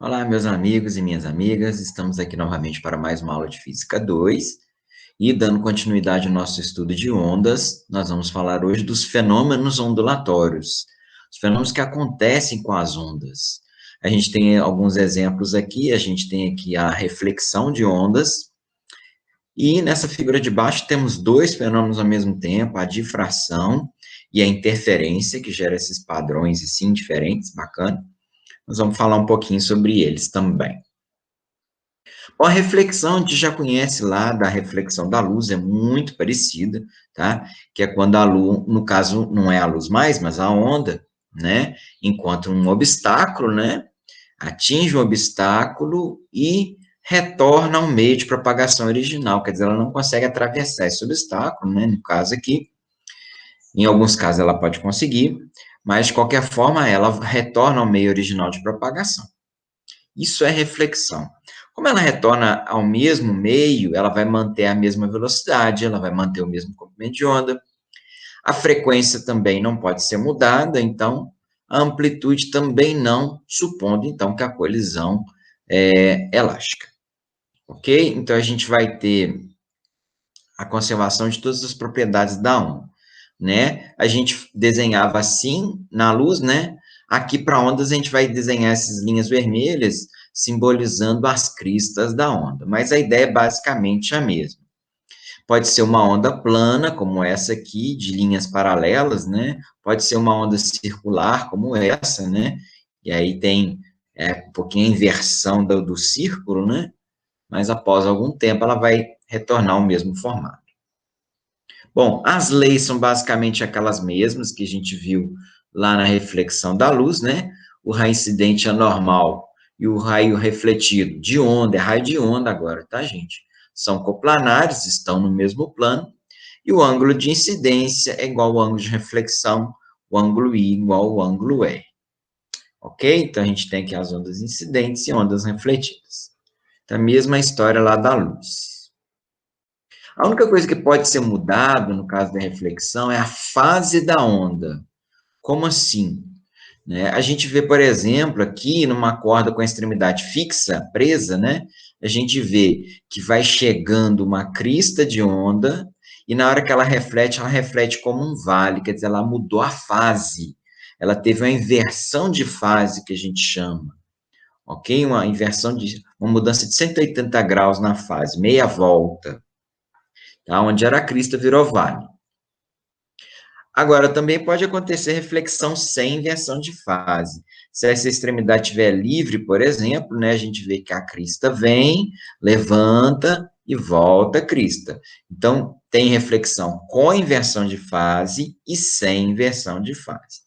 Olá, meus amigos e minhas amigas, estamos aqui novamente para mais uma aula de Física 2 e dando continuidade ao nosso estudo de ondas, nós vamos falar hoje dos fenômenos ondulatórios, os fenômenos que acontecem com as ondas. A gente tem alguns exemplos aqui, a gente tem aqui a reflexão de ondas, e nessa figura de baixo temos dois fenômenos ao mesmo tempo, a difração e a interferência, que gera esses padrões assim diferentes, bacana. Nós vamos falar um pouquinho sobre eles também. Bom, a reflexão, a gente já conhece lá da reflexão da luz, é muito parecida, tá? Que é quando a luz, no caso, não é a luz mais, mas a onda, né? Encontra um obstáculo, né? Atinge o obstáculo e retorna ao meio de propagação original, quer dizer, ela não consegue atravessar esse obstáculo, né? No caso aqui, em alguns casos ela pode conseguir, mas de qualquer forma ela retorna ao meio original de propagação. Isso é reflexão. Como ela retorna ao mesmo meio, ela vai manter a mesma velocidade, ela vai manter o mesmo comprimento de onda. A frequência também não pode ser mudada, então a amplitude também não, supondo então que a colisão é elástica. Ok? Então a gente vai ter a conservação de todas as propriedades da onda, né? A gente desenhava assim na luz, né? Aqui para ondas a gente vai desenhar essas linhas vermelhas simbolizando as cristas da onda, mas a ideia é basicamente a mesma. Pode ser uma onda plana, como essa aqui, de linhas paralelas, né? Pode ser uma onda circular, como essa, né? E aí tem um pouquinho a inversão do círculo, né? Mas após algum tempo ela vai retornar ao mesmo formato. Bom, as leis são basicamente aquelas mesmas que a gente viu lá na reflexão da luz, né? O raio incidente é normal e o raio refletido de onda, é raio de onda agora, tá, gente? São coplanares, estão no mesmo plano, e o ângulo de incidência é igual ao ângulo de reflexão, o ângulo I igual ao ângulo R. Ok? Então, a gente tem aqui as ondas incidentes e ondas refletidas. Então, a mesma história lá da luz. A única coisa que pode ser mudado, no caso da reflexão, é a fase da onda. Como assim? Né? A gente vê, por exemplo, aqui numa corda com a extremidade fixa, presa, né? A gente vê que vai chegando uma crista de onda e na hora que ela reflete como um vale, quer dizer, ela mudou a fase. Ela teve uma inversão de fase, que a gente chama, ok? Uma mudança de 180 graus na fase, meia volta, tá? Onde era a crista virou vale. Agora, também pode acontecer reflexão sem inversão de fase. Se essa extremidade estiver livre, por exemplo, né, a gente vê que a crista vem, levanta e volta a crista. Então, tem reflexão com inversão de fase e sem inversão de fase.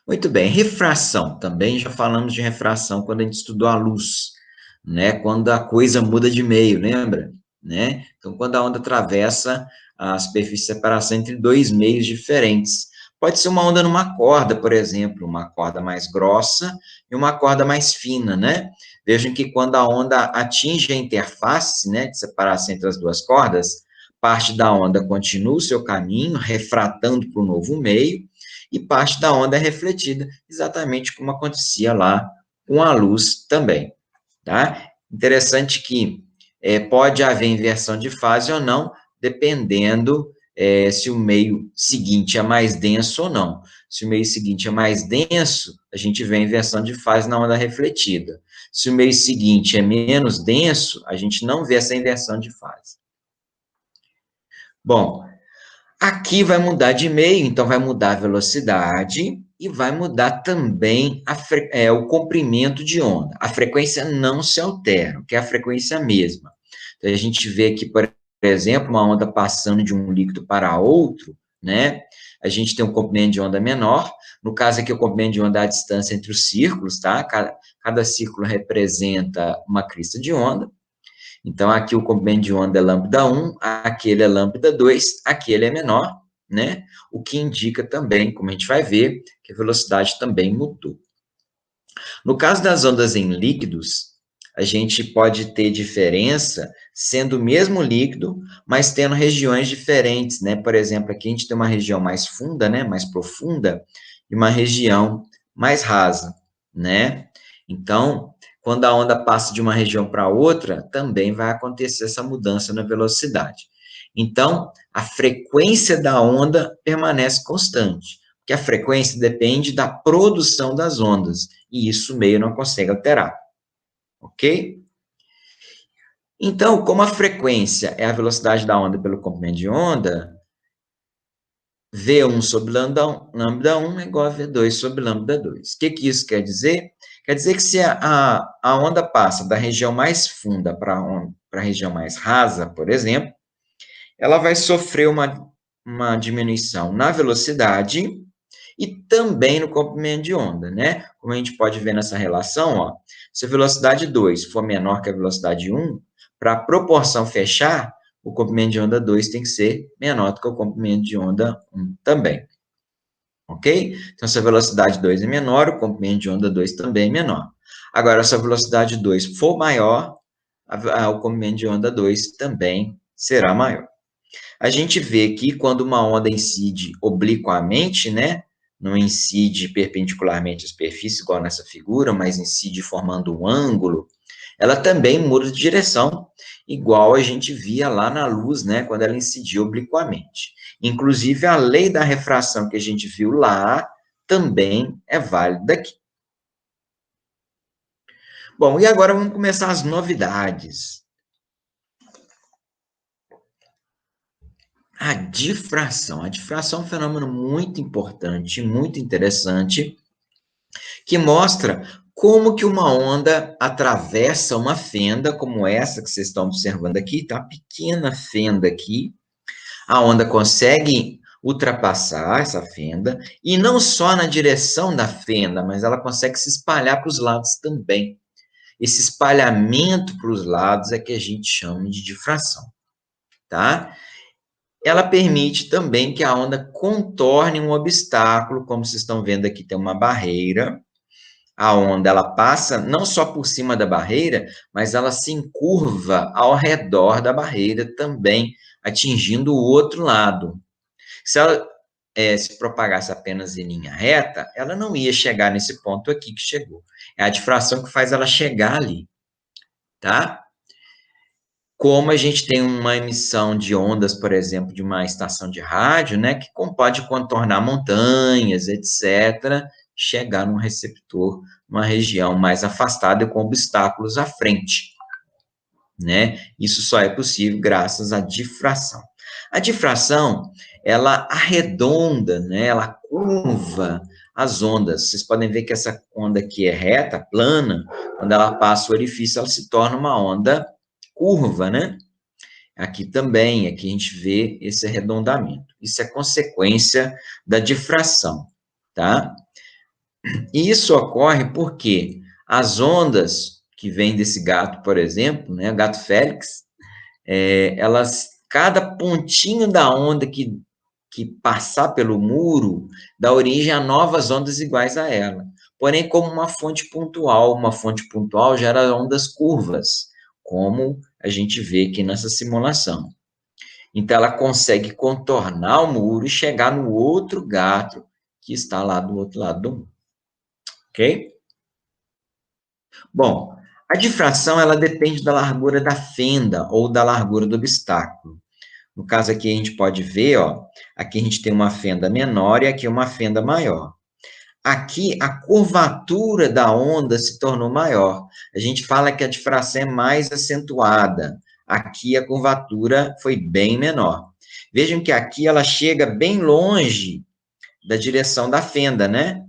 Muito bem, refração. Também já falamos de refração quando a gente estudou a luz, né? Quando a coisa muda de meio, lembra? Né? Então, quando a onda atravessa a superfície de separação entre dois meios diferentes. Pode ser uma onda numa corda, por exemplo, uma corda mais grossa e uma corda mais fina, né? Vejam que quando a onda atinge a interface, né, de separação entre as duas cordas, parte da onda continua o seu caminho, refratando para o novo meio, e parte da onda é refletida, exatamente como acontecia lá com a luz também, tá? Interessante que pode haver inversão de fase ou não, dependendo se o meio seguinte é mais denso ou não. Se o meio seguinte é mais denso, a gente vê a inversão de fase na onda refletida. Se o meio seguinte é menos denso, a gente não vê essa inversão de fase. Bom, aqui vai mudar de meio, então vai mudar a velocidade e vai mudar também o comprimento de onda. A frequência não se altera, que é a frequência mesma. Então, a gente vê aqui, por exemplo, uma onda passando de um líquido para outro, né? A gente tem um comprimento de onda menor. No caso aqui, o comprimento de onda é a distância entre os círculos, tá? Cada círculo representa uma crista de onda. Então, aqui o comprimento de onda é lambda 1, aquele é lambda 2, aquele é menor, né? O que indica também, como a gente vai ver, que a velocidade também mudou. No caso das ondas em líquidos, a gente pode ter diferença sendo o mesmo líquido, mas tendo regiões diferentes, né? Por exemplo, aqui a gente tem uma região mais funda, né? Mais profunda, e uma região mais rasa. né? Então, quando a onda passa de uma região para outra, também vai acontecer essa mudança na velocidade. Então, a frequência da onda permanece constante, porque a frequência depende da produção das ondas, e isso o meio não consegue alterar, ok? Então, como a frequência é a velocidade da onda pelo comprimento de onda, V1 sobre lambda 1 é igual a V2 sobre lambda 2. O que isso quer dizer? Quer dizer que se a onda passa da região mais funda para a região mais rasa, por exemplo, ela vai sofrer uma diminuição na velocidade e também no comprimento de onda, né? Como a gente pode ver nessa relação, ó, se a velocidade 2 for menor que a velocidade 1, para a proporção fechar, o comprimento de onda 2 tem que ser menor do que o comprimento de onda 1 também. Ok? Então, se a velocidade 2 é menor, o comprimento de onda 2 também é menor. Agora, se a velocidade 2 for maior, o comprimento de onda 2 também será maior. A gente vê que quando uma onda incide obliquamente, né, não incide perpendicularmente à superfície, igual nessa figura, mas incide formando um ângulo, ela também muda de direção, igual a gente via lá na luz, né, quando ela incidia obliquamente. Inclusive, a lei da refração que a gente viu lá também é válida aqui. Bom, e agora vamos começar as novidades. A difração. A difração é um fenômeno muito importante, muito interessante, que mostra como que uma onda atravessa uma fenda, como essa que vocês estão observando aqui, tá? Uma pequena fenda aqui. A onda consegue ultrapassar essa fenda, e não só na direção da fenda, mas ela consegue se espalhar para os lados também. Esse espalhamento para os lados é que a gente chama de difração, tá? Ela permite também que a onda contorne um obstáculo, como vocês estão vendo aqui, tem uma barreira. A onda ela passa não só por cima da barreira, mas ela se encurva ao redor da barreira também, atingindo o outro lado. Se ela se propagasse apenas em linha reta, ela não ia chegar nesse ponto aqui que chegou. É a difração que faz ela chegar ali, tá? Como a gente tem uma emissão de ondas, por exemplo, de uma estação de rádio, né, que pode contornar montanhas, etc., chegar num receptor, numa região mais afastada e com obstáculos à frente, né? Isso só é possível graças à difração. A difração, ela arredonda, né, ela curva as ondas. Vocês podem ver que essa onda aqui é reta, plana, quando ela passa o orifício, ela se torna uma onda curva, né? Aqui também, aqui a gente vê esse arredondamento. Isso é consequência da difração, tá? E isso ocorre porque as ondas que vêm desse gato, por exemplo, né, o gato Félix, cada pontinho da onda que passar pelo muro dá origem a novas ondas iguais a ela. Porém, como uma fonte pontual gera ondas curvas, como a gente vê aqui nessa simulação. Então, ela consegue contornar o muro e chegar no outro gato que está lá do outro lado do muro. Ok? Bom, a difração, ela depende da largura da fenda ou da largura do obstáculo. No caso aqui, a gente pode ver, ó, aqui a gente tem uma fenda menor e aqui uma fenda maior. Aqui, a curvatura da onda se tornou maior. A gente fala que a difração é mais acentuada. Aqui, a curvatura foi bem menor. Vejam que aqui ela chega bem longe da direção da fenda, né?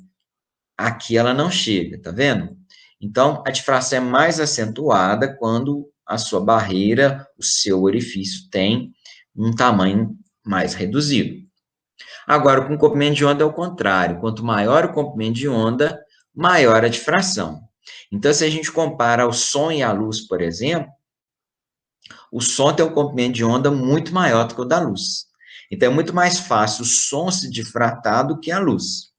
Aqui ela não chega, tá vendo? Então, a difração é mais acentuada quando a sua barreira, o seu orifício tem um tamanho mais reduzido. Agora, com o comprimento de onda é o contrário. Quanto maior o comprimento de onda, maior a difração. Então, se a gente compara o som e a luz, por exemplo, o som tem um comprimento de onda muito maior do que o da luz. Então, é muito mais fácil o som se difratar do que a luz.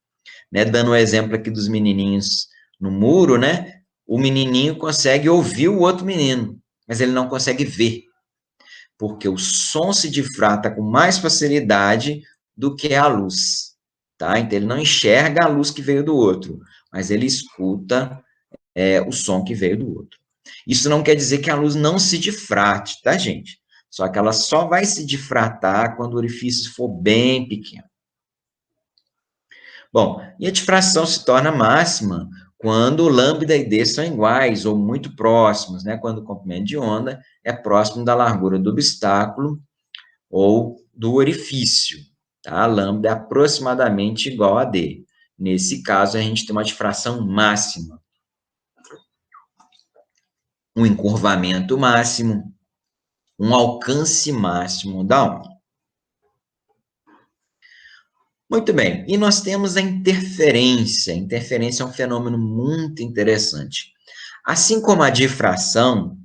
Né? Dando o exemplo aqui dos menininhos no muro, né? O menininho consegue ouvir o outro menino, mas ele não consegue ver, porque o som se difrata com mais facilidade do que a luz, tá? Então, ele não enxerga a luz que veio do outro. mas ele escuta o som que veio do outro. Isso não quer dizer que a luz não se difrate, tá, gente? Só que ela só vai se difratar quando o orifício for bem pequeno. Bom, e a difração se torna máxima quando lambda e d são iguais ou muito próximos, né? Quando o comprimento de onda é próximo da largura do obstáculo ou do orifício, tá? Lambda é aproximadamente igual a d. Nesse caso, a gente tem uma difração máxima. Um encurvamento máximo, um alcance máximo da onda. Muito bem, e nós temos a interferência. A interferência é um fenômeno muito interessante. Assim como a difração,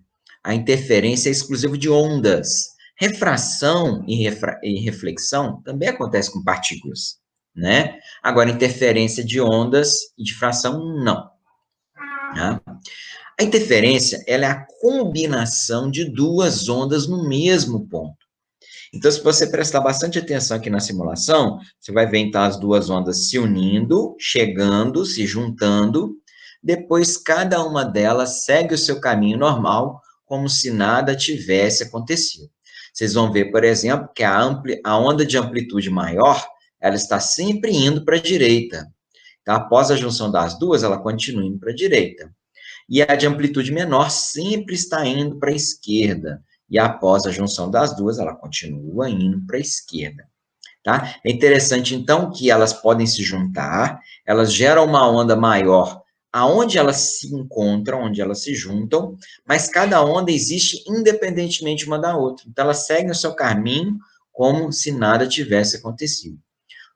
a interferência é exclusiva de ondas. Refração e reflexão também acontece com partículas, né? Agora, interferência de ondas e difração, não. Tá? A interferência, ela é a combinação de duas ondas no mesmo ponto. Então, se você prestar bastante atenção aqui na simulação, você vai ver, então, as duas ondas se unindo, chegando, se juntando, depois cada uma delas segue o seu caminho normal, como se nada tivesse acontecido. Vocês vão ver, por exemplo, que a onda de amplitude maior, ela está sempre indo para a direita. Então, após a junção das duas, ela continua indo para a direita. E a de amplitude menor sempre está indo para a esquerda. E após a junção das duas, ela continua indo para a esquerda. Tá? É interessante, então, que elas podem se juntar, elas geram uma onda maior aonde elas se encontram, onde elas se juntam, mas cada onda existe independentemente uma da outra. Então, elas seguem o seu caminho como se nada tivesse acontecido.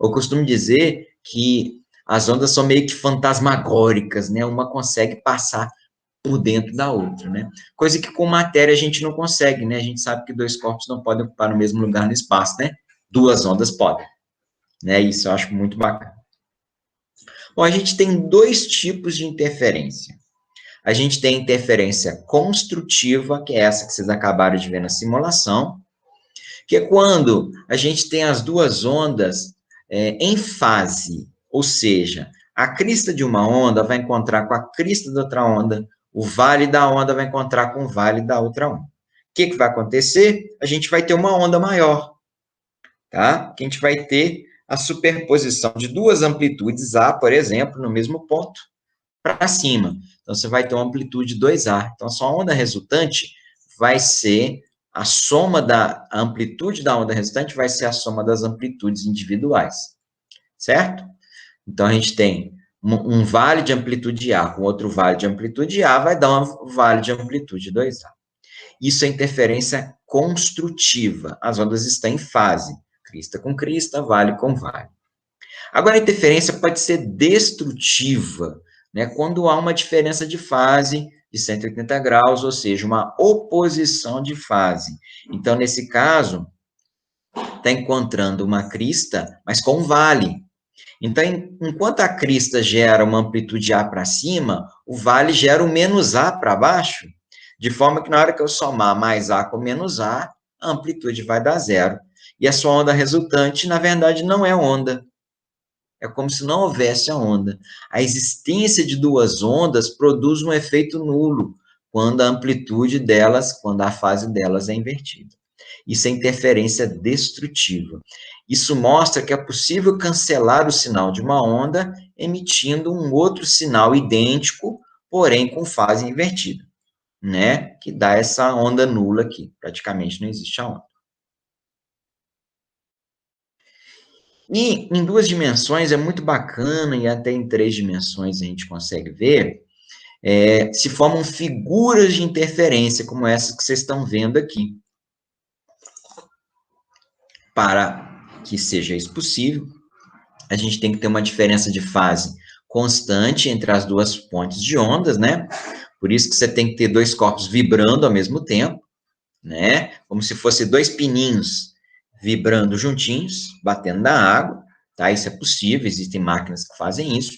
Eu costumo dizer que as ondas são meio que fantasmagóricas, né? Uma consegue passar por dentro da outra, né? Coisa que com matéria a gente não consegue, né? A gente sabe que dois corpos não podem ocupar o mesmo lugar no espaço, né? Duas ondas podem, né? Isso eu acho muito bacana. Bom, a gente tem dois tipos de interferência. A gente tem interferência construtiva, que é essa que vocês acabaram de ver na simulação, que é quando a gente tem as duas ondas em fase, ou seja, a crista de uma onda vai encontrar com a crista da outra onda, o vale da onda vai encontrar com o vale da outra onda. O que vai acontecer? A gente vai ter uma onda maior, tá? Que a gente vai ter a superposição de duas amplitudes A, por exemplo, no mesmo ponto, para cima. Então, você vai ter uma amplitude 2A. Então, a sua onda resultante vai ser a soma da amplitude da onda resultante vai ser a soma das amplitudes individuais, certo? Então, a gente tem um vale de amplitude A com outro vale de amplitude A, vai dar um vale de amplitude 2A. Isso é interferência construtiva. As ondas estão em fase, crista com crista, vale com vale. Agora, a interferência pode ser destrutiva, né? Quando há uma diferença de fase de 180 graus, ou seja, uma oposição de fase. Então, nesse caso, está encontrando uma crista, mas com um vale. Então, enquanto a crista gera uma amplitude A para cima, o vale gera o menos A para baixo, de forma que na hora que eu somar mais A com menos A, a amplitude vai dar zero. E a sua onda resultante, na verdade, não é onda. É como se não houvesse a onda. A existência de duas ondas produz um efeito nulo quando a amplitude delas, quando a fase delas é invertida. Isso é interferência destrutiva. Isso mostra que é possível cancelar o sinal de uma onda emitindo um outro sinal idêntico, porém com fase invertida, né? Que dá essa onda nula aqui. Praticamente não existe a onda. E em duas dimensões é muito bacana, e até em três dimensões a gente consegue ver, se formam figuras de interferência, como essa que vocês estão vendo aqui. Para que seja isso possível, a gente tem que ter uma diferença de fase constante entre as duas pontes de ondas, né? Por isso que você tem que ter dois corpos vibrando ao mesmo tempo, né? Como se fossem dois pininhos vibrando juntinhos, batendo na água, tá? Isso é possível, existem máquinas que fazem isso.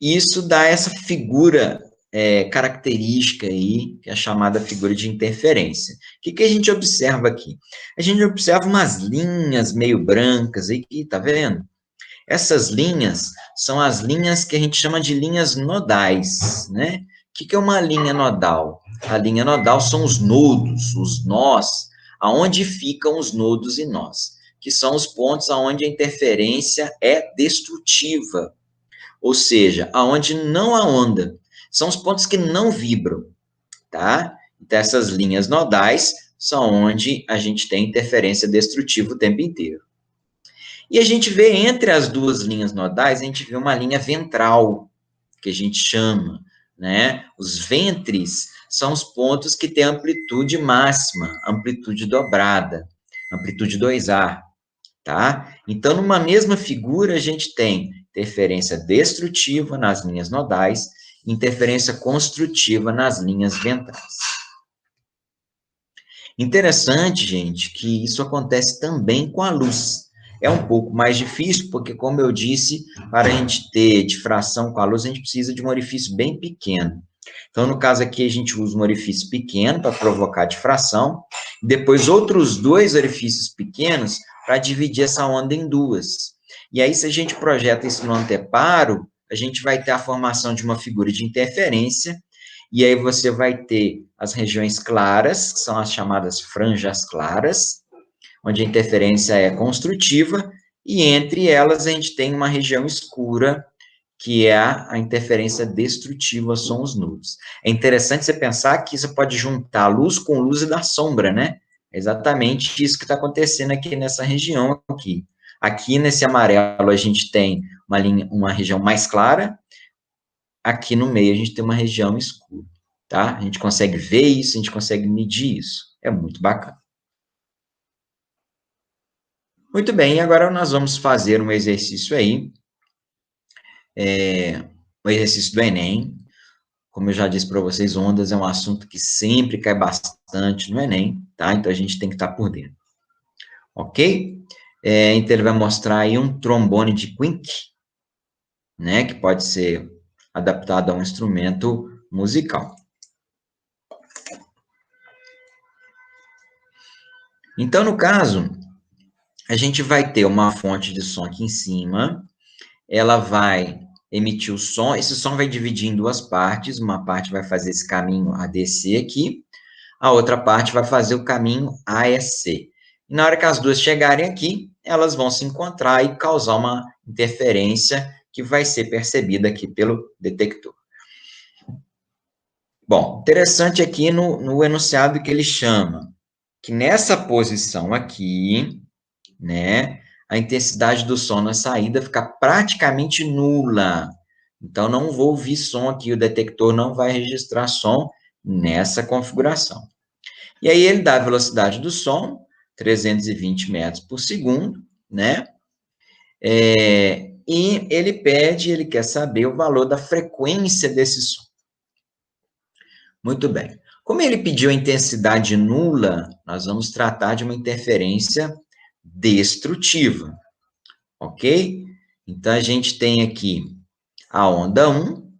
E isso dá essa figura característica aí, que é a chamada figura de interferência. O que a gente observa aqui? A gente observa umas linhas meio brancas aí, tá vendo? Essas linhas são as linhas que a gente chama de linhas nodais, né? O que é uma linha nodal? A linha nodal são os nodos, os nós, aonde ficam os nodos e nós, que são os pontos aonde a interferência é destrutiva, ou seja, aonde não há onda. São os pontos que não vibram, tá? Então, essas linhas nodais são onde a gente tem interferência destrutiva o tempo inteiro. E a gente vê entre as duas linhas nodais, a gente vê uma linha ventral, que a gente chama, né? Os ventres são os pontos que têm amplitude máxima, amplitude dobrada, amplitude 2A, tá? Então, numa mesma figura, a gente tem interferência destrutiva nas linhas nodais, interferência construtiva nas linhas ventrais. Interessante, gente, que isso acontece também com a luz. É um pouco mais difícil, porque, como eu disse, para a gente ter difração com a luz, a gente precisa de um orifício bem pequeno. Então, no caso aqui, a gente usa um orifício pequeno para provocar difração, depois outros dois orifícios pequenos para dividir essa onda em duas. E aí, se a gente projeta isso no anteparo, a gente vai ter a formação de uma figura de interferência, e aí você vai ter as regiões claras, que são as chamadas franjas claras, onde a interferência é construtiva, e entre elas a gente tem uma região escura, que é a interferência destrutiva, são os nulos. É interessante você pensar que você pode juntar luz com luz e dar sombra, né? É exatamente isso que está acontecendo aqui nessa região aqui. Aqui nesse amarelo a gente tem uma região mais clara, aqui no meio a gente tem uma região escura, tá? A gente consegue ver isso, a gente consegue medir isso. É muito bacana. Muito bem, agora nós vamos fazer um exercício aí, o exercício do Enem. Como eu já disse para vocês, ondas é um assunto que sempre cai bastante no Enem, tá? Então a gente tem que estar por dentro, ok? Então ele vai mostrar aí um trombone de Quink, né? Que pode ser adaptado a um instrumento musical. Então, no caso, a gente vai ter uma fonte de som aqui em cima, ela vai emitir o som, esse som vai dividir em duas partes, uma parte vai fazer esse caminho ADC aqui, a outra parte vai fazer o caminho AEC. E na hora que as duas chegarem aqui, elas vão se encontrar e causar uma interferência que vai ser percebida aqui pelo detector. Bom, interessante aqui no enunciado que ele chama, que nessa posição aqui, né, a intensidade do som na saída fica praticamente nula. Então, não vou ouvir som aqui, o detector não vai registrar som nessa configuração. E aí ele dá a velocidade do som, 320 metros por segundo, né? E ele quer saber o valor da frequência desse som. Muito bem. Como ele pediu a intensidade nula, nós vamos tratar de uma interferência destrutiva, ok? Então, a gente tem aqui a onda 1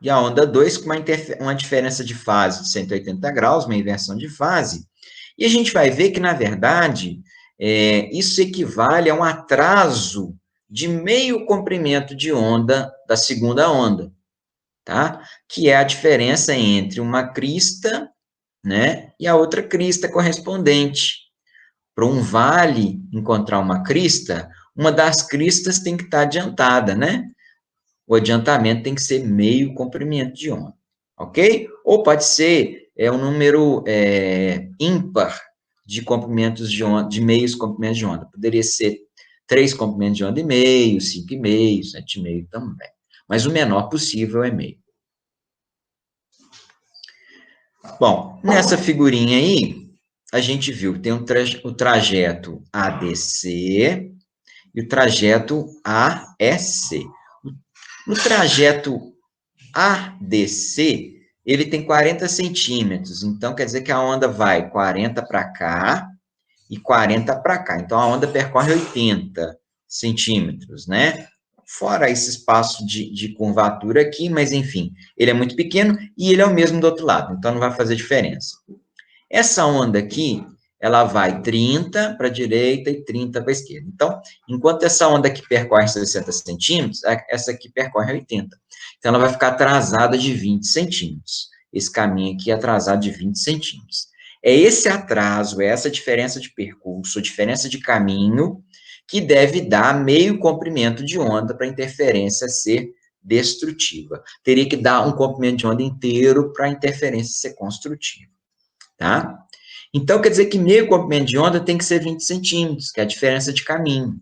e a onda 2 com uma diferença de fase de 180 graus, uma inversão de fase, e a gente vai ver que, na verdade, isso equivale a um atraso de meio comprimento de onda da segunda onda, tá? Que é a diferença entre uma crista, né, e a outra crista correspondente. Para um vale encontrar uma crista, uma das cristas tem que estar adiantada, né? O adiantamento tem que ser meio comprimento de onda, ok? Ou pode ser um número ímpar de comprimentos de onda, de meios comprimentos de onda. Poderia ser 3 comprimentos de onda e meio, 5,5, 7,5 também. Mas o menor possível é meio. Bom, nessa figurinha aí, a gente viu que tem o trajeto ADC e o trajeto AEC. No trajeto ADC, ele tem 40 centímetros, então quer dizer que a onda vai 40 para cá e 40 para cá. Então, a onda percorre 80 centímetros, né? Fora esse espaço de curvatura aqui, mas enfim, ele é muito pequeno e ele é o mesmo do outro lado, então não vai fazer diferença. Essa onda aqui, ela vai 30 para a direita e 30 para a esquerda. Então, enquanto essa onda aqui percorre 60 centímetros, essa aqui percorre 80. Então, ela vai ficar atrasada de 20 centímetros. Esse caminho aqui é atrasado de 20 centímetros. É esse atraso, é essa diferença de percurso, diferença de caminho, que deve dar meio comprimento de onda para a interferência ser destrutiva. Teria que dar um comprimento de onda inteiro para a interferência ser construtiva, tá? Então, quer dizer que meio comprimento de onda tem que ser 20 centímetros, que é a diferença de caminho.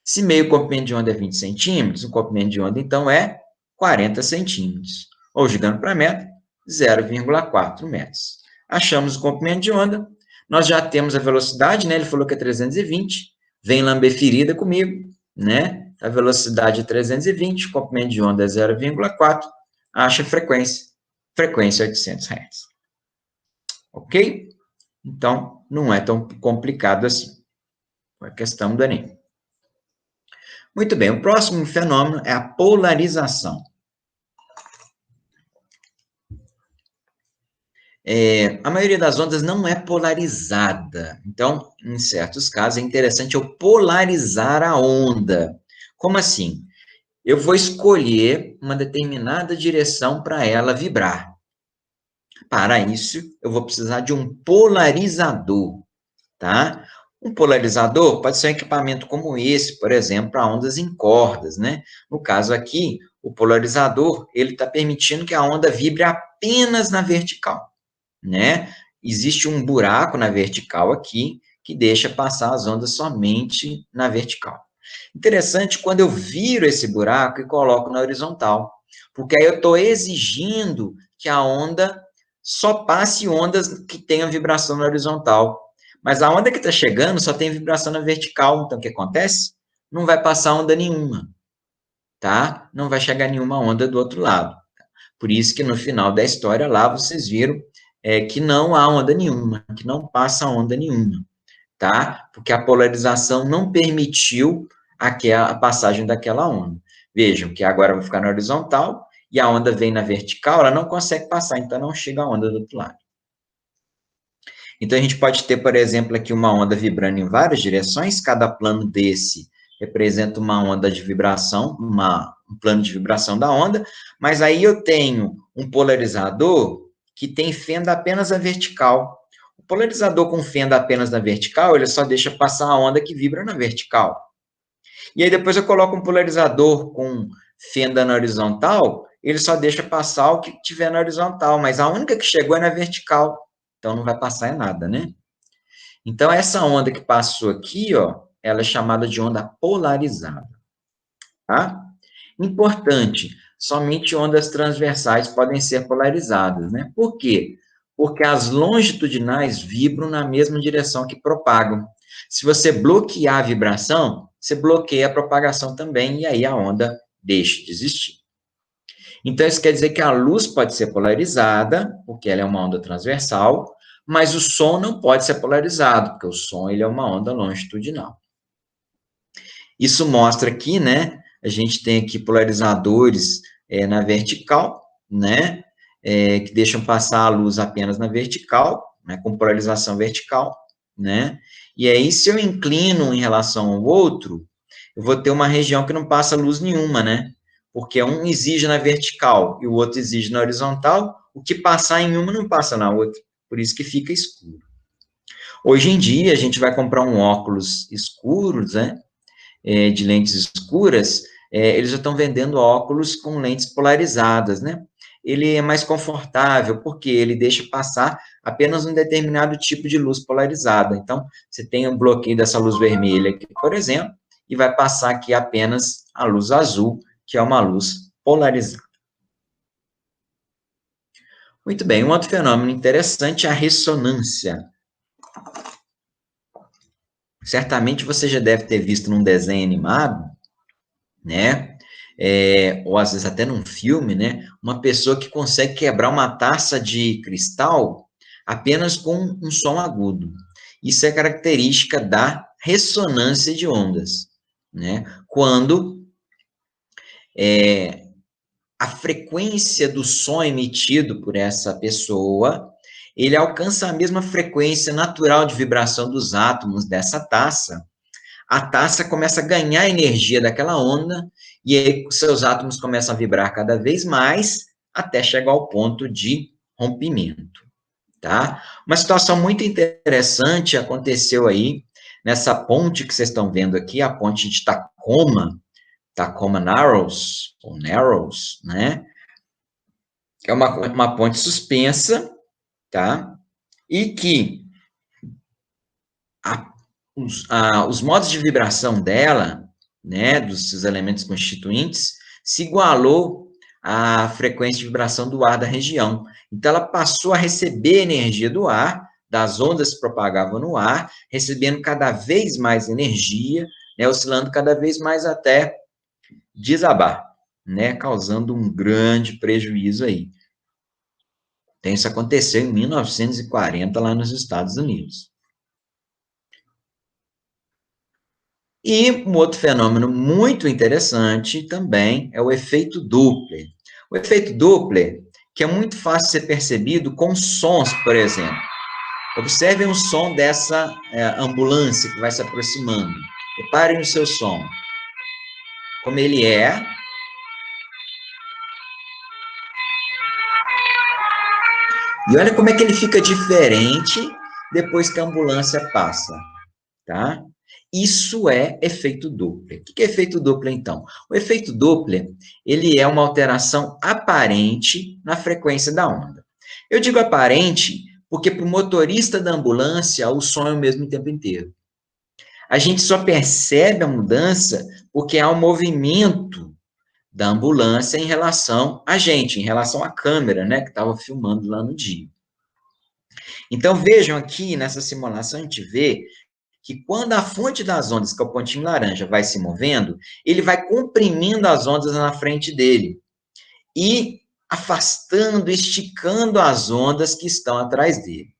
Se meio comprimento de onda é 20 centímetros, o comprimento de onda, então, é 40 centímetros. Ou, jogando para metro, 0,4 metros. Achamos o comprimento de onda, nós já temos a velocidade, né? Ele falou que é 320, vem lamber ferida comigo, né? A velocidade é 320, o comprimento de onda é 0,4, acha a frequência, frequência 800 Hz. Ok? Então, não é tão complicado assim. Foi a questão do Enem. Muito bem, o próximo fenômeno é a polarização. A maioria das ondas não é polarizada. Então, em certos casos, é interessante eu polarizar a onda. Como assim? Eu vou escolher uma determinada direção para ela vibrar. Para isso, eu vou precisar de um polarizador, tá? Um polarizador pode ser um equipamento como esse, por exemplo, para ondas em cordas, né? No caso aqui, o polarizador, ele está permitindo que a onda vibre apenas na vertical, né? Existe um buraco na vertical aqui, que deixa passar as ondas somente na vertical. Interessante quando eu viro esse buraco e coloco na horizontal, porque aí eu estou exigindo que a onda só passe ondas que tenham vibração na horizontal. Mas a onda que está chegando só tem vibração na vertical, então o que acontece? Não vai passar onda nenhuma, tá? Não vai chegar nenhuma onda do outro lado. Por isso que no final da história lá vocês viram que não há onda nenhuma, que não passa onda nenhuma, tá? Porque a polarização não permitiu a passagem daquela onda. Vejam que agora eu vou ficar na horizontal e a onda vem na vertical, ela não consegue passar, então não chega a onda do outro lado. Então, a gente pode ter, por exemplo, aqui uma onda vibrando em várias direções, cada plano desse representa uma onda de vibração, um plano de vibração da onda, mas aí eu tenho um polarizador que tem fenda apenas na vertical. O polarizador com fenda apenas na vertical, ele só deixa passar a onda que vibra na vertical. E aí depois eu coloco um polarizador com fenda na horizontal, ele só deixa passar o que tiver na horizontal, mas a única que chegou é na vertical. Então, não vai passar em nada, né? Então, essa onda que passou aqui, ó, ela é chamada de onda polarizada, tá? Importante, somente ondas transversais podem ser polarizadas, né? Por quê? Porque as longitudinais vibram na mesma direção que propagam. Se você bloquear a vibração, você bloqueia a propagação também, e aí a onda deixa de existir. Então, isso quer dizer que a luz pode ser polarizada, porque ela é uma onda transversal, mas o som não pode ser polarizado, porque o som ele é uma onda longitudinal. Isso mostra aqui, né? A gente tem aqui polarizadores na vertical, né? Que deixam passar a luz apenas na vertical, né? Com polarização vertical, né? E aí, se eu inclino em relação ao outro, eu vou ter uma região que não passa luz nenhuma, né? Porque um exige na vertical e o outro exige na horizontal, o que passar em uma não passa na outra, por isso que fica escuro. Hoje em dia, a gente vai comprar um óculos escuros, né? De lentes escuras, eles já estão vendendo óculos com lentes polarizadas, né? Ele é mais confortável, porque ele deixa passar apenas um determinado tipo de luz polarizada. Então, você tem um bloqueio dessa luz vermelha aqui, por exemplo, e vai passar aqui apenas a luz azul, que é uma luz polarizada. Muito bem, um outro fenômeno interessante é a ressonância. Certamente você já deve ter visto num desenho animado, né? Ou às vezes até num filme, né? Uma pessoa que consegue quebrar uma taça de cristal apenas com um som agudo. Isso é característica da ressonância de ondas, né? Quando a frequência do som emitido por essa pessoa ele alcança a mesma frequência natural de vibração dos átomos dessa taça, a taça começa a ganhar energia daquela onda, e aí seus átomos começam a vibrar cada vez mais, até chegar ao ponto de rompimento, tá? Uma situação muito interessante aconteceu aí, nessa ponte que vocês estão vendo aqui, a ponte de Tacoma Narrows, ou Narrows, né? É uma ponte suspensa, tá? E que os modos de vibração dela, né, dos seus elementos constituintes, se igualou à frequência de vibração do ar da região. Então, ela passou a receber energia do ar, das ondas que se propagavam no ar, recebendo cada vez mais energia, né, oscilando cada vez mais até desabar, né, causando um grande prejuízo aí. Então, isso aconteceu em 1940, lá nos Estados Unidos. E um outro fenômeno muito interessante também é o efeito Doppler. O efeito Doppler, que é muito fácil ser percebido com sons, por exemplo. Observem o som dessa ambulância que vai se aproximando. Reparem o seu som. Como ele é. E olha como é que ele fica diferente depois que a ambulância passa, tá? Isso é efeito Doppler. O que é efeito Doppler, então? O efeito Doppler, ele é uma alteração aparente na frequência da onda. Eu digo aparente porque para o motorista da ambulância, o som é o mesmo o tempo inteiro. A gente só percebe a mudança porque há um movimento da ambulância em relação a gente, em relação à câmera, né, que estava filmando lá no dia. Então, vejam aqui, nessa simulação, a gente vê que quando a fonte das ondas, que é o pontinho laranja, vai se movendo, ele vai comprimindo as ondas na frente dele e afastando, esticando as ondas que estão atrás dele,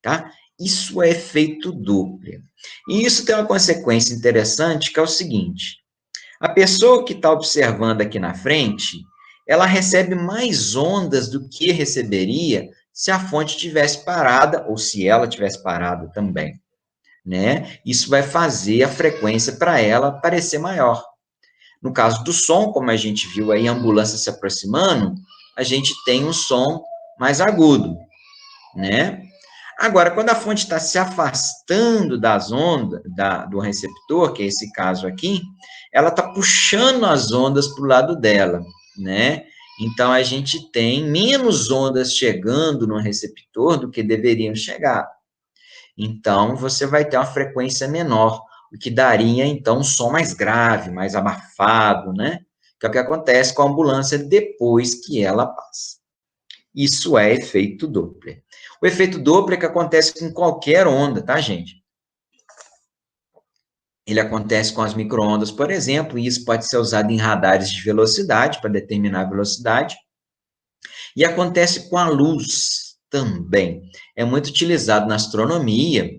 tá? Isso é efeito Doppler. E isso tem uma consequência interessante, que é o seguinte: a pessoa que está observando aqui na frente, ela recebe mais ondas do que receberia se a fonte tivesse parada, ou se ela tivesse parada também, né? Isso vai fazer a frequência para ela parecer maior. No caso do som, como a gente viu aí a ambulância se aproximando, a gente tem um som mais agudo, né? Agora, quando a fonte está se afastando das ondas, do receptor, que é esse caso aqui, ela está puxando as ondas para o lado dela, né? Então, a gente tem menos ondas chegando no receptor do que deveriam chegar. Então, você vai ter uma frequência menor, o que daria, então, um som mais grave, mais abafado, né? Que é o que acontece com a ambulância depois que ela passa. Isso é efeito Doppler. O efeito Doppler que acontece com qualquer onda, tá, gente? Ele acontece com as microondas, por exemplo, e isso pode ser usado em radares de velocidade, para determinar a velocidade. E acontece com a luz também. É muito utilizado na astronomia,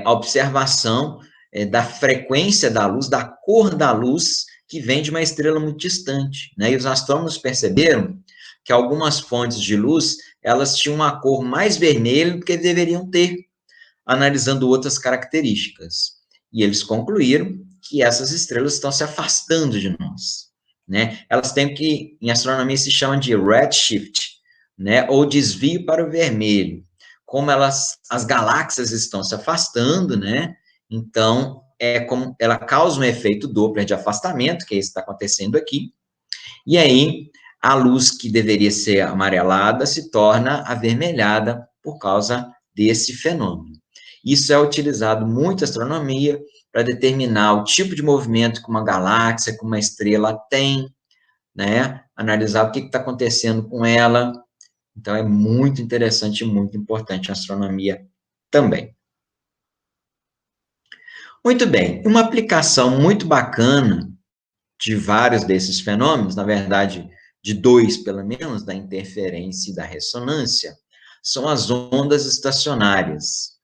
a observação da frequência da luz, da cor da luz, que vem de uma estrela muito distante, né? E os astrônomos perceberam que algumas fontes de luz, elas tinham uma cor mais vermelha do que deveriam ter, analisando outras características. E eles concluíram que essas estrelas estão se afastando de nós, né? Elas têm que, em astronomia, se chama de redshift, né? Ou desvio para o vermelho. Como as galáxias estão se afastando, né? Então, como ela causa um efeito Doppler de afastamento, que é isso que está acontecendo aqui, e aí a luz que deveria ser amarelada se torna avermelhada por causa desse fenômeno. Isso é utilizado muito na astronomia para determinar o tipo de movimento que uma galáxia, que uma estrela tem, né? Analisar o que está acontecendo com ela. Então, é muito interessante e muito importante a astronomia também. Muito bem, uma aplicação muito bacana de vários desses fenômenos, na verdade, de dois, pelo menos, da interferência e da ressonância, são as ondas estacionárias,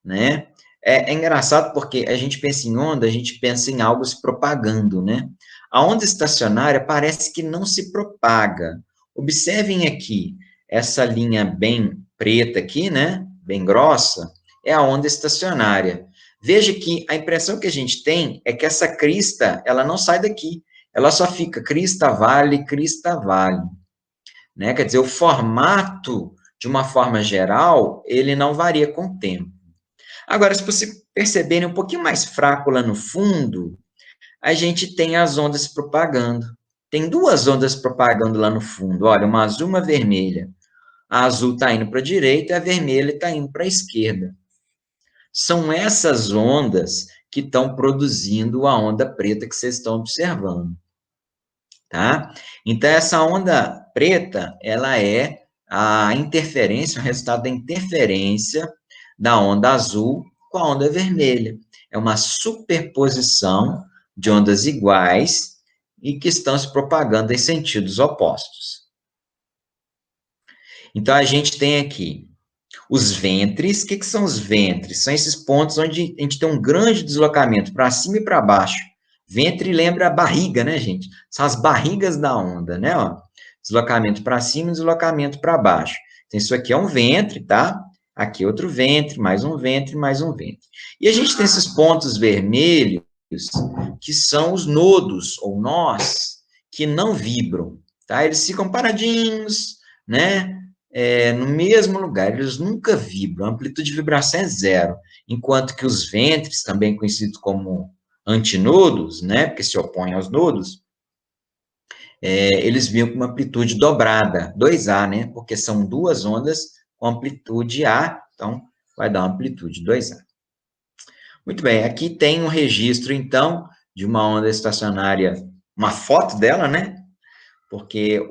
né? É engraçado porque a gente pensa em onda, a gente pensa em algo se propagando, né? A onda estacionária parece que não se propaga. Observem aqui, essa linha bem preta aqui, né, bem grossa, é a onda estacionária. Veja que a impressão que a gente tem é que essa crista, ela não sai daqui, ela só fica crista-vale, crista-vale, né? Quer dizer, o formato, de uma forma geral, ele não varia com o tempo. Agora, se você perceberem um pouquinho mais fraco lá no fundo, a gente tem as ondas se propagando. Tem duas ondas propagando lá no fundo, olha, uma azul e uma vermelha. A azul está indo para a direita e a vermelha está indo para a esquerda. São essas ondas que estão produzindo a onda preta que vocês estão observando, tá? Então, essa onda preta, ela é a interferência, o resultado da interferência da onda azul com a onda vermelha. É uma superposição de ondas iguais e que estão se propagando em sentidos opostos. Então, a gente tem aqui os ventres. O que são os ventres? São esses pontos onde a gente tem um grande deslocamento para cima e para baixo. Ventre lembra a barriga, né, gente? São as barrigas da onda, né? Ó, deslocamento para cima e deslocamento para baixo. Então, isso aqui é um ventre, tá? Aqui outro ventre, mais um ventre, mais um ventre. E a gente tem esses pontos vermelhos, que são os nodos, ou nós, que não vibram, tá? Eles ficam paradinhos, né? No mesmo lugar, eles nunca vibram, a amplitude de vibração é zero, enquanto que os ventres, também conhecidos como antinodos, né, porque se opõem aos nodos, eles vibram com uma amplitude dobrada, 2A, né, porque são duas ondas com amplitude A, então vai dar uma amplitude 2A. Muito bem, aqui tem um registro, então, de uma onda estacionária, uma foto dela, né, porque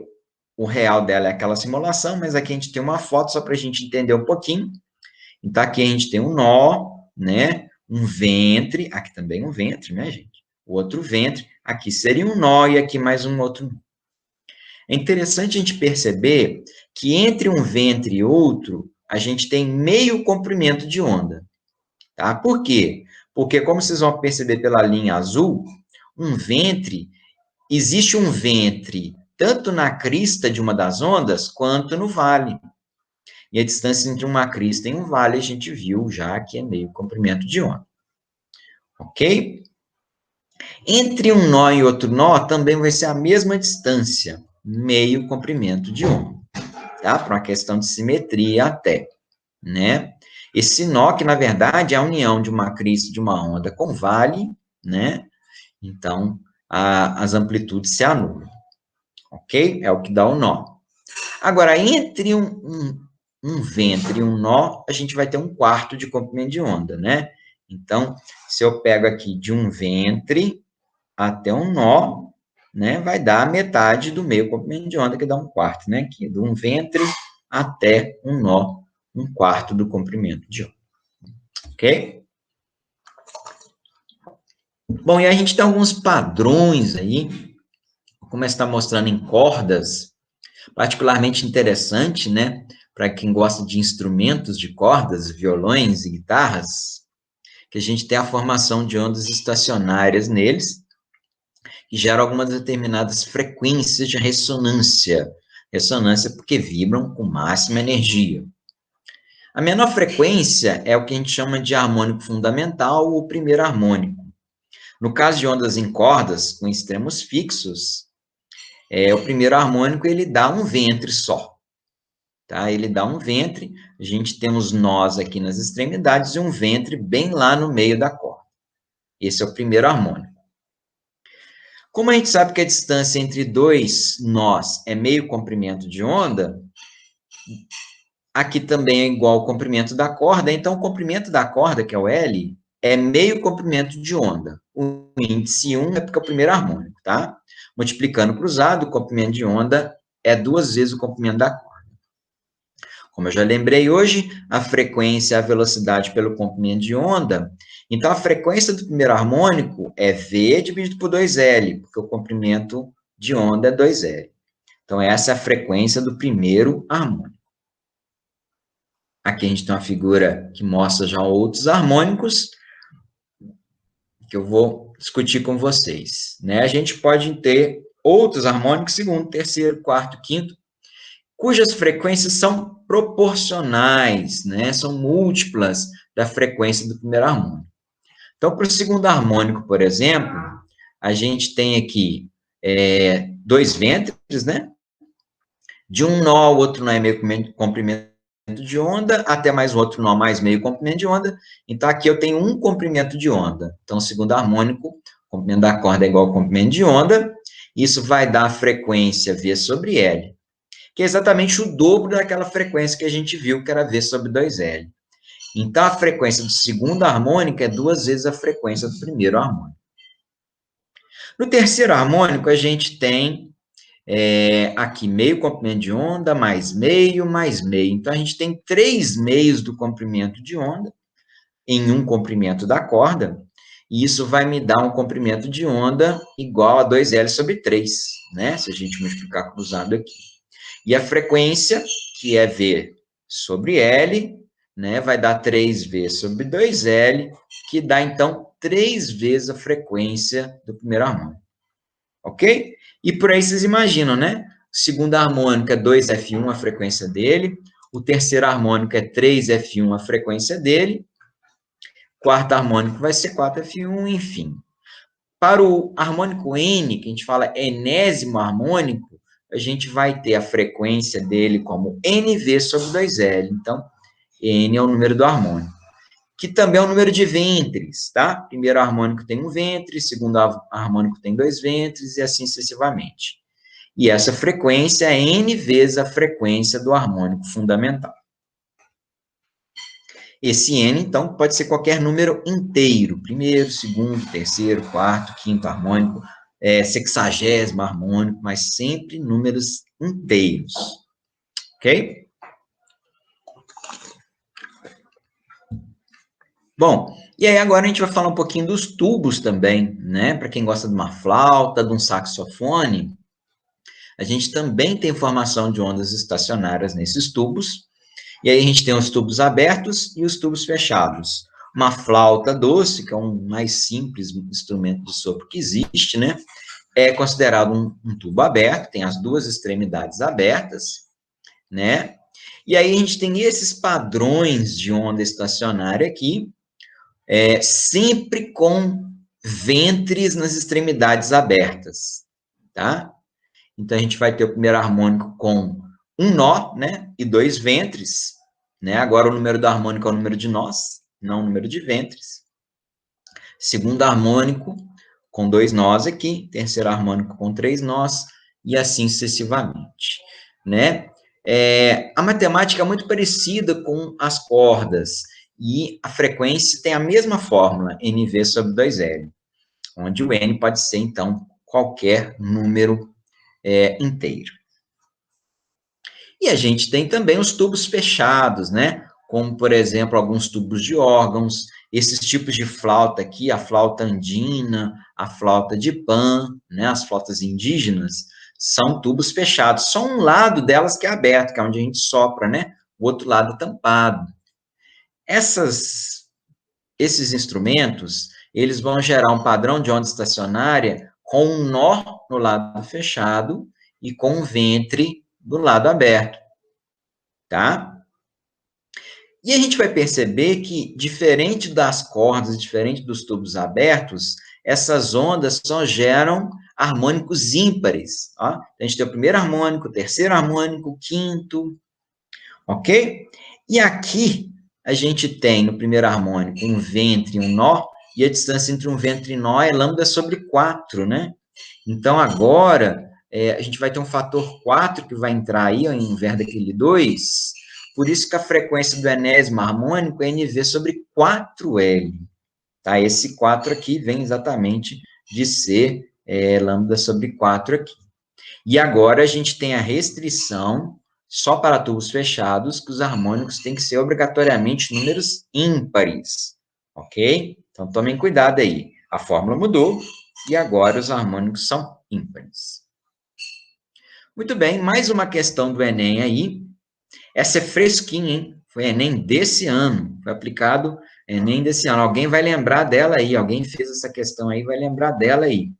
o real dela é aquela simulação, mas aqui a gente tem uma foto só para a gente entender um pouquinho. Então, aqui a gente tem um nó, né? Um ventre, aqui também um ventre, né, gente? O outro ventre, aqui seria um nó e aqui mais um outro nó. É interessante a gente perceber que entre um ventre e outro, a gente tem meio comprimento de onda, tá? Por quê? Porque, como vocês vão perceber pela linha azul, um ventre, existe um ventre tanto na crista de uma das ondas, quanto no vale. E a distância entre uma crista e um vale, a gente viu já que é meio comprimento de onda. Ok? Entre um nó e outro nó, também vai ser a mesma distância, meio comprimento de onda. Tá? Para uma questão de simetria até, né? Esse nó, que na verdade é a união de uma crista de uma onda com vale, né? Então, as amplitudes se anulam. Ok? É o que dá o nó. Agora, entre um ventre e um nó, a gente vai ter um quarto de comprimento de onda, né? Então, se eu pego aqui de um ventre até um nó, né, vai dar a metade do meio comprimento de onda, que dá um quarto, né? Aqui, de um ventre até um nó, um quarto do comprimento de onda. Ok? Bom, e a gente tem alguns padrões aí, vou começar mostrando em cordas, particularmente interessante, né, para quem gosta de instrumentos de cordas, violões e guitarras, que a gente tem a formação de ondas estacionárias neles, que geram algumas determinadas frequências de ressonância. Ressonância porque vibram com máxima energia. A menor frequência é o que a gente chama de harmônico fundamental ou primeiro harmônico. No caso de ondas em cordas com extremos fixos, o primeiro harmônico ele dá um ventre só. Tá? Ele dá um ventre, a gente tem os nós aqui nas extremidades e um ventre bem lá no meio da corda. Esse é o primeiro harmônico. Como a gente sabe que a distância entre dois nós é meio comprimento de onda, aqui também é igual ao comprimento da corda, então o comprimento da corda, que é o L, é meio comprimento de onda. O índice 1 é porque é o primeiro harmônico, tá? Multiplicando cruzado, o comprimento de onda é 2 vezes o comprimento da corda. Como eu já lembrei hoje, a frequência é a velocidade pelo comprimento de onda. Então, a frequência do primeiro harmônico é V dividido por 2L, porque o comprimento de onda é 2L. Então, essa é a frequência do primeiro harmônico. Aqui a gente tem uma figura que mostra já outros harmônicos, que eu vou discutir com vocês. Né? A gente pode ter outros harmônicos, segundo, terceiro, quarto, quinto. cujas frequências são proporcionais, né? São múltiplas da frequência do primeiro harmônico. Então, para o segundo harmônico, por exemplo, a gente tem aqui dois ventres, né? De um nó ao outro nó é meio comprimento de onda, até mais outro nó mais meio comprimento de onda. Então, aqui eu tenho um comprimento de onda. Então, o segundo harmônico, o comprimento da corda é igual ao comprimento de onda. Isso vai dar a frequência V sobre L, que é exatamente o dobro daquela frequência que a gente viu, que era V sobre 2L. Então, a frequência do segundo harmônico é 2 vezes a frequência do primeiro harmônico. No terceiro harmônico, a gente tem aqui meio comprimento de onda, mais meio, mais meio. Então, a gente tem 3 meios do comprimento de onda em um comprimento da corda, e isso vai me dar um comprimento de onda igual a 2L sobre 3, né? Se a gente multiplicar cruzado aqui. E a frequência, que é V sobre L, né, vai dar 3V sobre 2L, que dá, então, 3 vezes a frequência do primeiro harmônico. Ok? E por aí vocês imaginam, né? O segundo harmônico é 2F1, a frequência dele. O terceiro harmônico é 3F1, a frequência dele. Quarto harmônico vai ser 4F1, enfim. Para o harmônico N, que a gente fala enésimo harmônico, a gente vai ter a frequência dele como NV sobre 2L. Então, N é o número do harmônico, que também é o número de ventres, tá? Primeiro harmônico tem um ventre, segundo harmônico tem 2 ventres, e assim sucessivamente. E essa frequência é N vezes a frequência do harmônico fundamental. Esse N, então, pode ser qualquer número inteiro, primeiro, segundo, terceiro, quarto, quinto harmônico, sexagésimo harmônico, mas sempre números inteiros, ok? Bom, e aí agora a gente vai falar um pouquinho dos tubos também, né? Para quem gosta de uma flauta, de um saxofone, a gente também tem formação de ondas estacionárias nesses tubos, e aí a gente tem os tubos abertos e os tubos fechados. Uma flauta doce, que é um mais simples instrumento de sopro que existe, né? É considerado um tubo aberto, tem as duas extremidades abertas, né? E aí a gente tem esses padrões de onda estacionária aqui, sempre com ventres nas extremidades abertas, tá? Então, a gente vai ter o primeiro harmônico com um nó, né, e 2 ventres, né? Agora, o número do harmônico é o número de nós, não o número de ventres. Segundo harmônico com 2 nós aqui, terceiro harmônico com 3 nós, e assim sucessivamente, né? A matemática é muito parecida com as cordas, e a frequência tem a mesma fórmula, NV sobre 2L, onde o N pode ser, então, qualquer número inteiro. E a gente tem também os tubos fechados, né? Como, por exemplo, alguns tubos de órgãos, esses tipos de flauta aqui, a flauta andina, a flauta de Pan, né? As flautas indígenas, são tubos fechados. Só um lado delas que é aberto, que é onde a gente sopra, né? O outro lado tampado. Esses instrumentos, eles vão gerar um padrão de onda estacionária com um nó no lado fechado e com um ventre do lado aberto, tá? E a gente vai perceber que, diferente das cordas, diferente dos tubos abertos, essas ondas só geram harmônicos ímpares, ó. A gente tem o primeiro harmônico, o terceiro harmônico, o quinto, ok? E aqui, a gente tem no primeiro harmônico um ventre e um nó, e a distância entre um ventre e nó é lambda sobre 4, né? Então, agora, a gente vai ter um fator 4 que vai entrar aí, ao invés daquele 2, por isso que a frequência do enésimo harmônico é NV sobre 4L, tá? Esse 4 aqui vem exatamente de ser lambda sobre 4 aqui. E agora a gente tem a restrição, só para tubos fechados, que os harmônicos têm que ser obrigatoriamente números ímpares, ok? Então, tomem cuidado aí. A fórmula mudou e agora os harmônicos são ímpares. Muito bem, mais uma questão do Enem aí. Essa é fresquinha, hein? Foi Enem desse ano. Foi aplicado Enem desse ano. Alguém vai lembrar dela aí. Alguém fez essa questão aí, vai lembrar dela aí.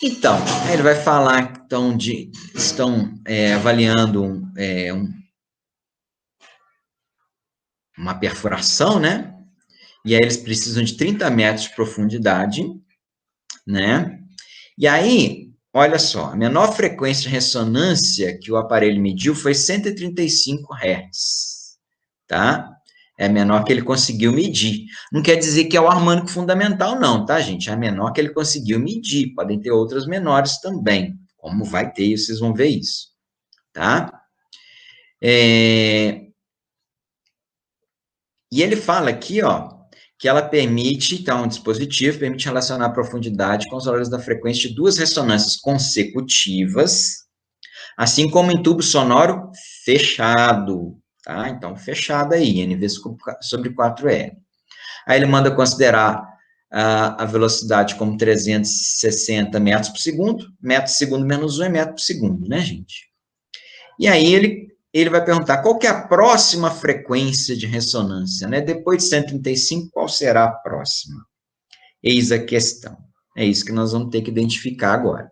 Então, aí ele vai falar que estão avaliando uma perfuração, né? E aí eles precisam de 30 metros de profundidade, né? E aí, olha só, a menor frequência de ressonância que o aparelho mediu foi 135 Hz, tá? É a menor que ele conseguiu medir. Não quer dizer que é o harmônico fundamental, não, tá, gente? É a menor que ele conseguiu medir. Podem ter outras menores também, como vai ter, vocês vão ver isso, tá? E ele fala aqui, ó, que ela permite, então, um dispositivo permite relacionar a profundidade com os valores da frequência de duas ressonâncias consecutivas, assim como em tubo sonoro fechado, tá? Então, fechado aí, NV sobre 4L. Aí ele manda considerar a velocidade como 360 metros por segundo, metro por segundo menos 1 é metro por segundo, né, gente? E aí ele vai perguntar qual que é a próxima frequência de ressonância, né? Depois de 135, qual será a próxima? Eis a questão. É isso que nós vamos ter que identificar agora.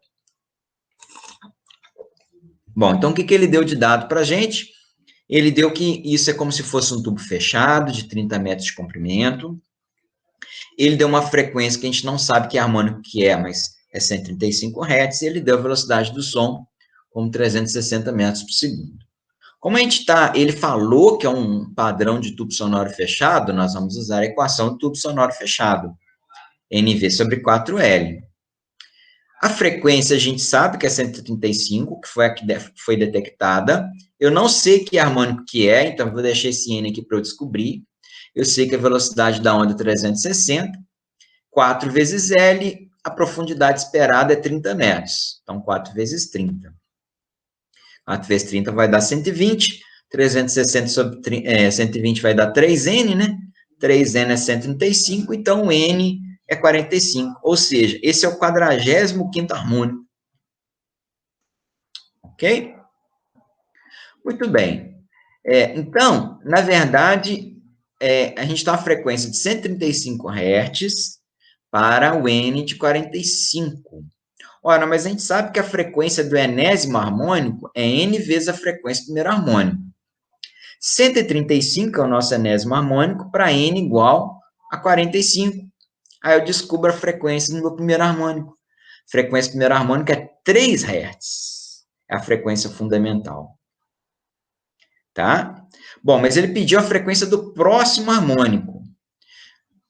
Bom, então o que ele deu de dado para a gente? Ele deu que isso é como se fosse um tubo fechado, de 30 metros de comprimento. Ele deu uma frequência que a gente não sabe que harmônico que é, mas é 135 Hz, e ele deu a velocidade do som como 360 metros por segundo. Como a gente ele falou que é um padrão de tubo sonoro fechado, nós vamos usar a equação do tubo sonoro fechado, NV sobre 4L. A frequência a gente sabe que é 135, que foi a que foi detectada. Eu não sei que harmônico que é, então vou deixar esse N aqui para eu descobrir. Eu sei que a velocidade da onda é 360, 4 vezes L, a profundidade esperada é 30 metros. Então, 4 vezes 30. 4 vezes 30 vai dar 120, 360 sobre 120 vai dar 3N, né? 3N é 135, então o N é 45. Ou seja, esse é o 45º harmônico. Ok? Muito bem. Então, na verdade, a gente está a frequência de 135 Hz para o N de 45. Ora, mas a gente sabe que a frequência do enésimo harmônico é N vezes a frequência do primeiro harmônico. 135 é o nosso enésimo harmônico para N igual a 45. Aí eu descubro a frequência do meu primeiro harmônico. A frequência do primeiro harmônico é 3 Hz. É a frequência fundamental. Tá? Bom, mas ele pediu a frequência do próximo harmônico.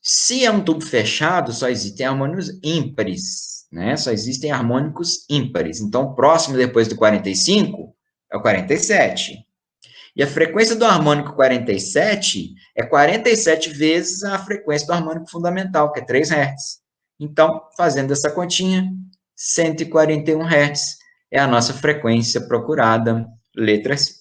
Se é um tubo fechado, só existem harmônicos ímpares, né? Só existem harmônicos ímpares. Então, o próximo depois do 45 é o 47. E a frequência do harmônico 47 é 47 vezes a frequência do harmônico fundamental, que é 3 Hz. Então, fazendo essa continha, 141 Hz é a nossa frequência procurada, letra C.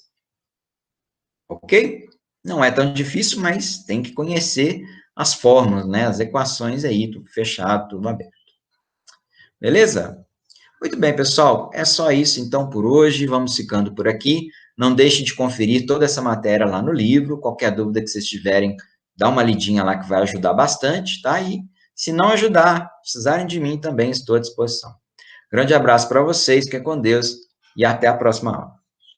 Ok? Não é tão difícil, mas tem que conhecer as fórmulas, né? As equações aí, tudo fechado, tudo aberto. Beleza? Muito bem, pessoal. É só isso, então, por hoje. Vamos ficando por aqui. Não deixe de conferir toda essa matéria lá no livro. Qualquer dúvida que vocês tiverem, dá uma lidinha lá que vai ajudar bastante, tá? E se não ajudar, precisarem de mim também, estou à disposição. Grande abraço para vocês, fiquem com Deus e até a próxima aula.